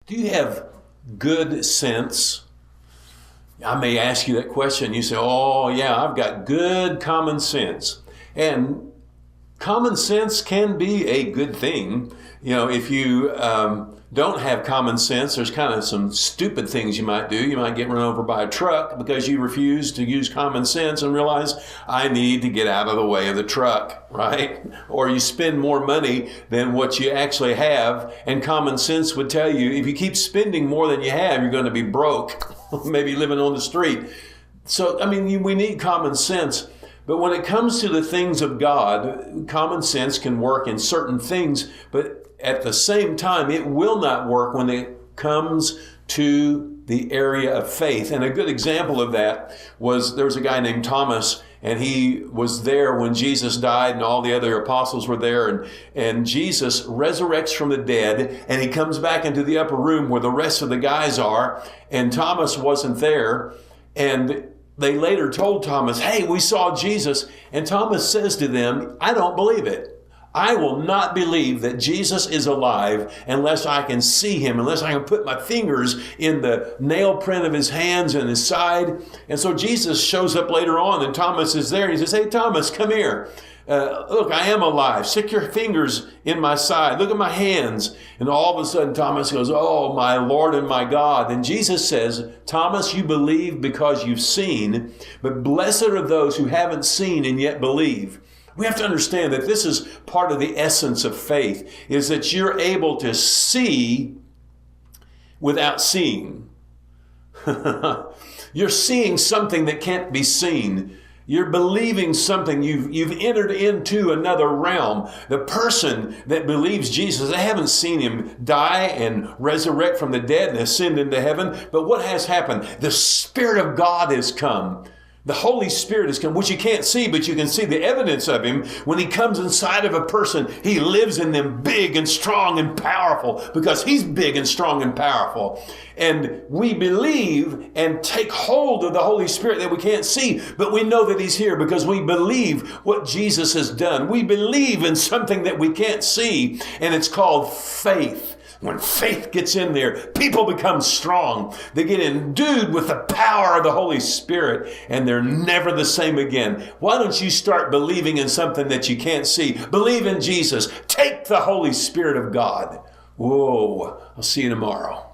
Do you have good sense? I may ask you that question. You say, oh, yeah, I've got good common sense. And common sense can be a good thing. You know, if you don't have common sense, there's kind of some stupid things you might do. You might get run over by a truck because you refuse to use common sense and realize, I need to get out of the way of the truck, right? Or you spend more money than what you actually have, and common sense would tell you, if you keep spending more than you have, you're going to be broke, maybe living on the street. So, I mean, we need common sense. But when it comes to the things of God, common sense can work in certain things, but at the same time, it will not work when it comes to the area of faith. And a good example of that was, there was a guy named Thomas, and he was there when Jesus died and all the other apostles were there. And Jesus resurrects from the dead, and he comes back into the upper room where the rest of the guys are, and Thomas wasn't there. And they later told Thomas, hey, we saw Jesus. And Thomas says to them, I don't believe it. I will not believe that Jesus is alive unless I can see him, unless I can put my fingers in the nail print of his hands and his side. And so Jesus shows up later on, and Thomas is there. And he says, hey, Thomas, come here. Look, I am alive. Stick your fingers in my side. Look at my hands. And all of a sudden, Thomas goes, oh, my Lord and my God. And Jesus says, Thomas, you believe because you've seen, but blessed are those who haven't seen and yet believe. We have to understand that this is part of the essence of faith, is that you're able to see without seeing. You're seeing something that can't be seen. You're believing something. You've entered into another realm. The person that believes Jesus, they haven't seen him die and resurrect from the dead and ascend into heaven. But what has happened? The Spirit of God has come. The Holy Spirit has come, which you can't see, but you can see the evidence of him. When he comes inside of a person, he lives in them big and strong and powerful, because he's big and strong and powerful. And we believe and take hold of the Holy Spirit that we can't see, but we know that he's here because we believe what Jesus has done. We believe in something that we can't see, and it's called faith. When faith gets in there, people become strong. They get endued with the power of the Holy Spirit, and they're never the same again. Why don't you start believing in something that you can't see? Believe in Jesus. Take the Holy Spirit of God. Whoa, I'll see you tomorrow.